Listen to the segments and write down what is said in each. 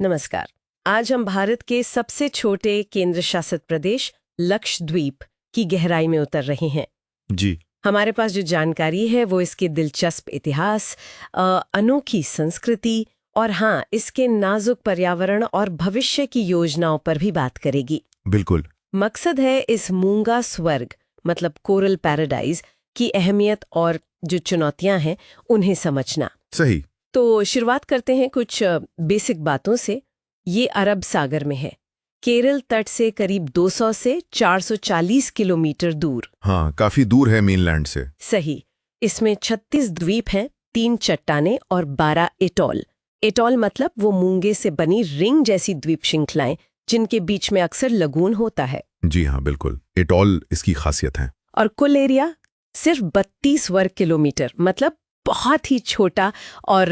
नमस्कार। आज हम भारत के सबसे छोटे केंद्र शासित प्रदेश लक्षद्वीप की गहराई में उतर रहे हैं। जी। हमारे पास जो जानकारी है वो इसके दिलचस्प इतिहास, अनोखी संस्कृति और हाँ, इसके नाजुक पर्यावरण और भविष्य की योजनाओं पर भी बात करेगी। बिल्कुल। मकसद है इस मूंगा स्वर्ग मतलब कोरल पैराडाइज की अहमियत और जो चुनौतियां हैं उन्हें समझना। सही। तो शुरुआत करते हैं कुछ बेसिक बातों से। ये अरब सागर में है, केरल तट से करीब 200 से 440 किलोमीटर दूर। हाँ, काफी दूर है मेनलैंड से। सही। इसमें 36 द्वीप हैं, 3 चट्टानें और 12 एटॉल। एटॉल मतलब वो मूंगे से बनी रिंग जैसी द्वीप श्रृंखलाएं जिनके बीच में अक्सर लगून होता है। जी हाँ, बिल्कुल। एटॉल इसकी खासियत है। और कुल एरिया सिर्फ 32 वर्ग किलोमीटर, मतलब बहुत ही छोटा और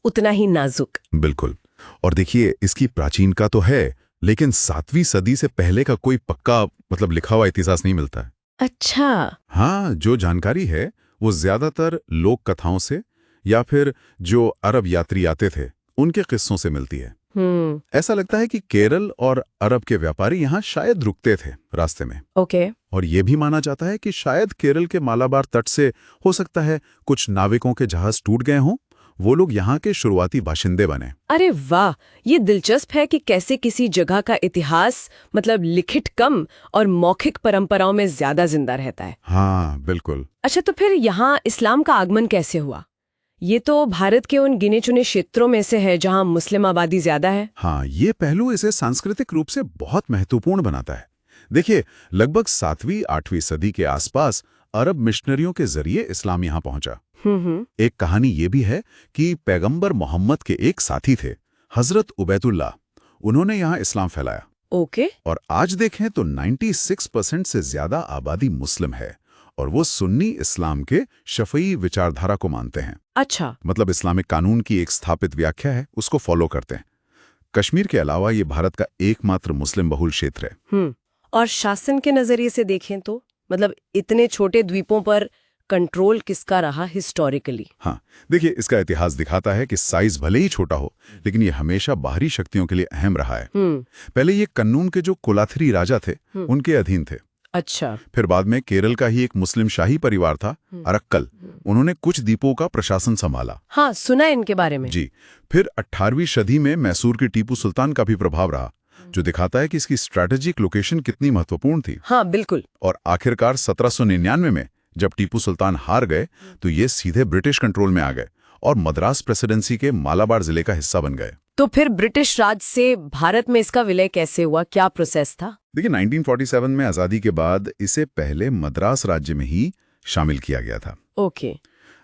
उतना ही नाजुक। बिल्कुल। और देखिए, इसकी प्राचीनता तो है, लेकिन 7वीं सदी से पहले का कोई पक्का मतलब लिखा हुआ इतिहास नहीं मिलता है। अच्छा। हाँ, जो जानकारी है वो ज्यादातर लोक कथाओं से या फिर जो अरब यात्री आते थे उनके किस्सों से मिलती है। ऐसा लगता है कि केरल और अरब के व्यापारी यहाँ शायद रुकते थे रास्ते में। ओके। और ये भी माना जाता है कि शायद केरल के मालाबार तट से हो सकता है कुछ नाविकों के जहाज टूट गए हों, वो लोग यहाँ के शुरुआती बाशिंदे बने। अरे वाह, ये दिलचस्प है कि कैसे किसी जगह का इतिहास मतलब लिखित कम और मौखिक परंपराओं में ज्यादा जिंदा रहता है। हाँ, बिल्कुल। अच्छा, तो फिर यहाँ इस्लाम का आगमन कैसे हुआ? ये तो भारत के उन गिने चुने क्षेत्रों में से है जहाँ मुस्लिम आबादी ज्यादा है। हाँ, ये पहलू इसे सांस्कृतिक रूप से बहुत महत्वपूर्ण बनाता है। देखिए, लगभग 7वीं-8वीं सदी के आसपास अरब मिशनरियों के जरिए इस्लाम यहाँ पहुंचा। एक कहानी ये भी है कि पैगंबर मोहम्मद के एक साथी थे, हजरत उबैदुल्लाह। उन्होंने यहाँ इस्लाम फैलाया। ओके। और आज देखें तो 96% से ज्यादा आबादी मुस्लिम है और वो सुन्नी इस्लाम के शफई विचारधारा को मानते हैं। अच्छा। मतलब इस्लामिक कानून की एक स्थापित व्याख्या है, उसको फॉलो करते हैं। कश्मीर के अलावा ये भारत का एकमात्र मुस्लिम बहुल क्षेत्र है। और शासन के नजरिए से देखें तो मतलब इतने छोटे द्वीपों पर कंट्रोल किसका रहा हिस्टोरिकली? हाँ, देखिए, इसका इतिहास दिखाता है कि साइज भले ही छोटा हो, लेकिन ये हमेशा बाहरी शक्तियों के लिए अहम रहा है। पहले ये कन्नून के जो कोलाथिरी राजा थे उनके अधीन थे। अच्छा। फिर बाद में केरल का ही एक मुस्लिम शाही परिवार था, अरक्कल। उन्होंने कुछ द्वीपों का प्रशासन संभाला। हाँ, सुना है इनके बारे में। जी। फिर 18वीं सदी में मैसूर के टीपू सुल्तान का भी प्रभाव रहा, जो दिखाता है कि इसकी स्ट्रैटेजिक लोकेशन कितनी महत्वपूर्ण थी। हाँ, बिल्कुल। और आखिरकार 1799 में जब टीपू सुल्तान हार गए तो ये सीधे ब्रिटिश कंट्रोल में आ गए और मद्रास प्रेसिडेंसी के मालाबार जिले का हिस्सा बन गए। तो फिर ब्रिटिश राज से भारत में इसका विलय कैसे हुआ? क्या प्रोसेस था? देखिए, 1947 में आजादी के बाद इसे पहले मद्रास राज्य में ही शामिल किया गया था। ओके।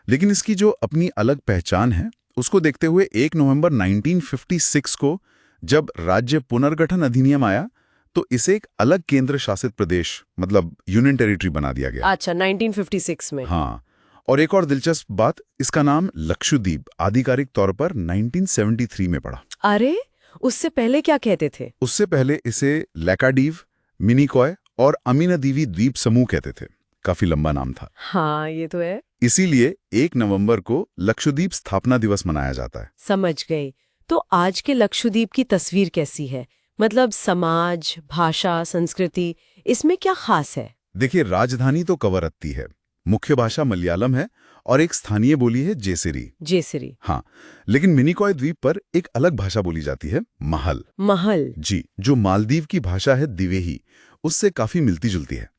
लेकिन इसकी जो अपनी अलग पहचान है उसको देखते हुए 1 नवंबर 1956 को जब राज्य पुनर्गठन अधिनियम आया तो इसे एक अलग केंद्र शासित प्रदेश मतलब यूनियन टेरिटरी बना दिया गया। अच्छा, 1956 में। हाँ, और एक और दिलचस्प बात, इसका नाम लक्षद्वीप आधिकारिक तौर पर 1973 में पड़ा। अरे, उससे पहले क्या कहते थे? उससे पहले इसे लैकाडीव, मिनिकॉय और अमीनादीवी द्वीप समूह कहते थे। काफी लंबा नाम था। हाँ, ये तो है। इसीलिए 1 नवंबर को लक्षद्वीप स्थापना दिवस मनाया जाता है। समझ गई। तो आज के लक्षद्वीप की तस्वीर कैसी है? मतलब समाज, भाषा, संस्कृति, इसमें क्या खास है? देखिए, राजधानी तो कवरत्ती है, मुख्य भाषा मलयालम है और एक स्थानीय बोली है जेसिरी। जेसिरी। हाँ, लेकिन मिनिकॉय द्वीप पर एक अलग भाषा बोली जाती है, महल। महल। जी, जो मालदीव की भाषा है दिवेही, उससे काफी मिलती जुलती है।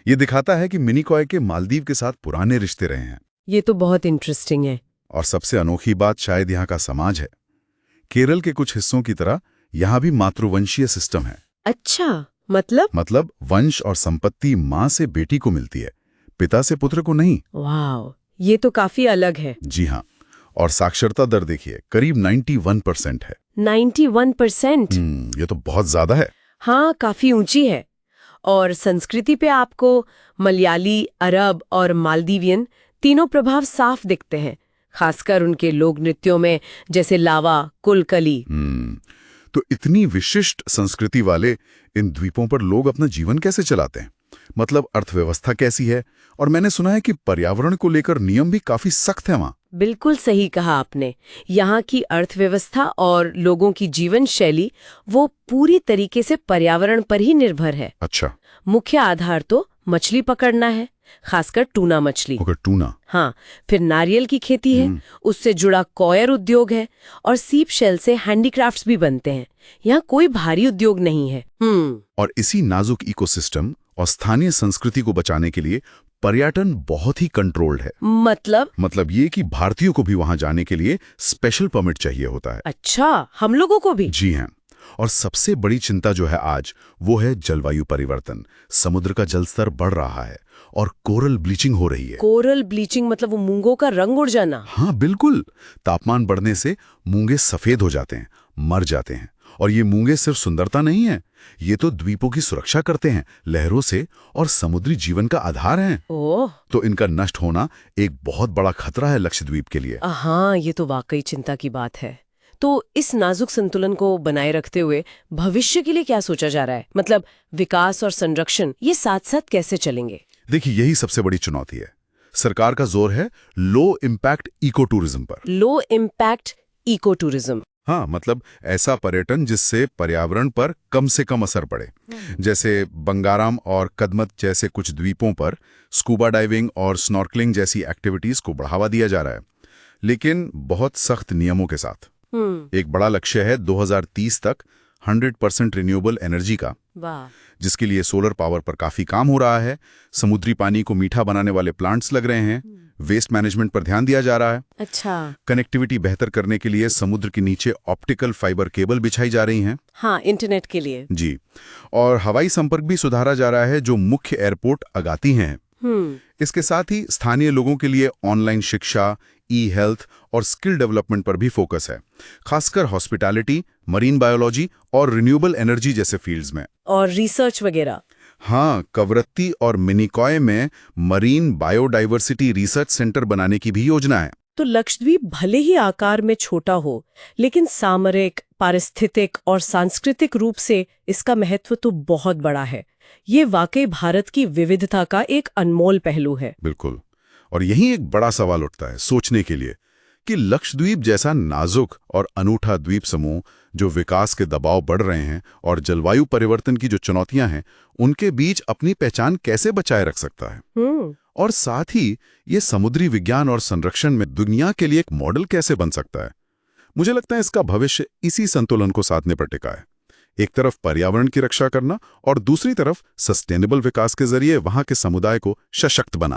ये दिखाता है कि मिनिकॉय के मालदीव के साथ पुराने रिश्ते रहे हैं। ये तो बहुत इंटरेस्टिंग है। और सबसे अनोखी बात शायद यहाँ का समाज है। केरल के कुछ हिस्सों की तरह यहाँ भी मातृवंशीय सिस्टम है। अच्छा, मतलब वंश और संपत्ति माँ से बेटी को मिलती है, पिता से पुत्र को नहीं। वाह, ये तो काफी अलग है। जी हाँ। और साक्षरता दर देखिए, करीब 91% है। 91%? ये तो बहुत ज्यादा है। हाँ, काफी ऊंची है। और संस्कृति पे आपको मलयाली, अरब और मालदीवियन तीनों प्रभाव साफ दिखते हैं, खासकर उनके लोक नृत्यों में, जैसे लावा, कुलकली। तो इतनी विशिष्ट संस्कृति वाले इन द्वीपों पर लोग अपना जीवन कैसे चलाते हैं? मतलब अर्थव्यवस्था कैसी है? और मैंने सुना है कि पर्यावरण को लेकर नियम भी काफी सख्त है वहाँ। बिल्कुल सही कहा आपने। यहाँ की अर्थव्यवस्था और लोगों की जीवन शैली वो पूरी तरीके से पर्यावरण पर ही निर्भर है। अच्छा। मुख्य आधार तो मछली पकड़ना है, खासकर टूना मछली। Okay, tuna. हाँ, फिर नारियल की खेती है, उससे जुड़ा कॉयर उद्योग है और सीप शेल से हैंडीक्राफ्ट्स भी बनते हैं। यहाँ कोई भारी उद्योग नहीं है। और इसी नाजुक इकोसिस्टम और स्थानीय संस्कृति को बचाने के लिए पर्यटन बहुत ही कंट्रोल्ड है। मतलब ये कि भारतीयों को भी वहां जाने के लिए स्पेशल परमिट चाहिए होता है। अच्छा, हम लोगों को भी? जी हाँ। और सबसे बड़ी चिंता जो है आज, वो है जलवायु परिवर्तन। समुद्र का जलस्तर बढ़ रहा है और कोरल ब्लीचिंग हो रही है। कोरल ब्लीचिंग मतलब वो मूंगों का रंग उड़ जाना? हाँ बिल्कुल। तापमान बढ़ने से मूंगे सफेद हो जाते हैं, मर जाते हैं। और ये मूंगे सिर्फ सुंदरता नहीं है, ये तो द्वीपों की सुरक्षा करते हैं लहरों से और समुद्री जीवन का आधार हैं। ओह, तो इनका नष्ट होना एक बहुत बड़ा खतरा है लक्षद्वीप के लिए। हाँ, ये तो वाकई चिंता की बात है। तो इस नाजुक संतुलन को बनाए रखते हुए भविष्य के लिए क्या सोचा जा रहा है? मतलब विकास और संरक्षण ये साथ-साथ कैसे चलेंगे? देखिए, यही सबसे बड़ी चुनौती है। सरकार का जोर है लो इम्पैक्ट इको टूरिज्म पर। Low impact eco tourism? हाँ, मतलब ऐसा पर्यटन जिससे पर्यावरण पर कम से कम असर पड़े। जैसे बंगाराम और कदमत जैसे कुछ द्वीपों पर स्कूबा डाइविंग और स्नॉर्कलिंग जैसी एक्टिविटीज को बढ़ावा दिया जा रहा है, लेकिन बहुत सख्त नियमों के साथ। एक बड़ा लक्ष्य है 2030 तक 100% रिन्यूएबल एनर्जी का, वाह, जिसके लिए सोलर पावर पर काफी काम हो रहा है। समुद्री पानी को मीठा बनाने वाले प्लांट्स लग रहे हैं। वेस्ट मैनेजमेंट पर ध्यान दिया जा रहा है। अच्छा। कनेक्टिविटी बेहतर करने के लिए समुद्र के नीचे ऑप्टिकल फाइबर केबल बिछाई जा रही हैं। हाँ, इंटरनेट के लिए। जी। और हवाई संपर्क भी सुधारा जा रहा है, जो मुख्य एयरपोर्ट अगाती हैं। इसके साथ ही स्थानीय लोगों के लिए ऑनलाइन शिक्षा, ई हेल्थ और स्किल डेवलपमेंट पर भी फोकस है, खासकर हॉस्पिटैलिटी, मरीन बायोलॉजी और रिन्यूएबल एनर्जी जैसे फील्ड्स में। और रिसर्च वगैरह? हाँ, कवरत्ती और मिनिकॉय में मरीन बायोडाइवर्सिटी रिसर्च सेंटर बनाने की भी योजना है। तो लक्षद्वीप भले ही आकार में छोटा हो, लेकिन सामरिक, पारिस्थितिक और सांस्कृतिक रूप से इसका महत्व तो बहुत बड़ा है। ये वाकई भारत की विविधता का एक अनमोल पहलू है। बिल्कुल। और यही एक बड़ा सवाल उठता है सोचने के लिए कि लक्षद्वीप जैसा नाजुक और अनूठा द्वीप समूह, जो विकास के दबाव बढ़ रहे हैं और जलवायु परिवर्तन की जो चुनौतियां हैं, उनके बीच अपनी पहचान कैसे बचाए रख सकता है। और साथ ही ये समुद्री विज्ञान और संरक्षण में दुनिया के लिए एक मॉडल कैसे बन सकता है। मुझे लगता है इसका भविष्य इसी संतुलन को साधने पर टिका है। एक तरफ पर्यावरण की रक्षा करना और दूसरी तरफ सस्टेनेबल विकास के जरिए वहां के समुदाय को सशक्त बना।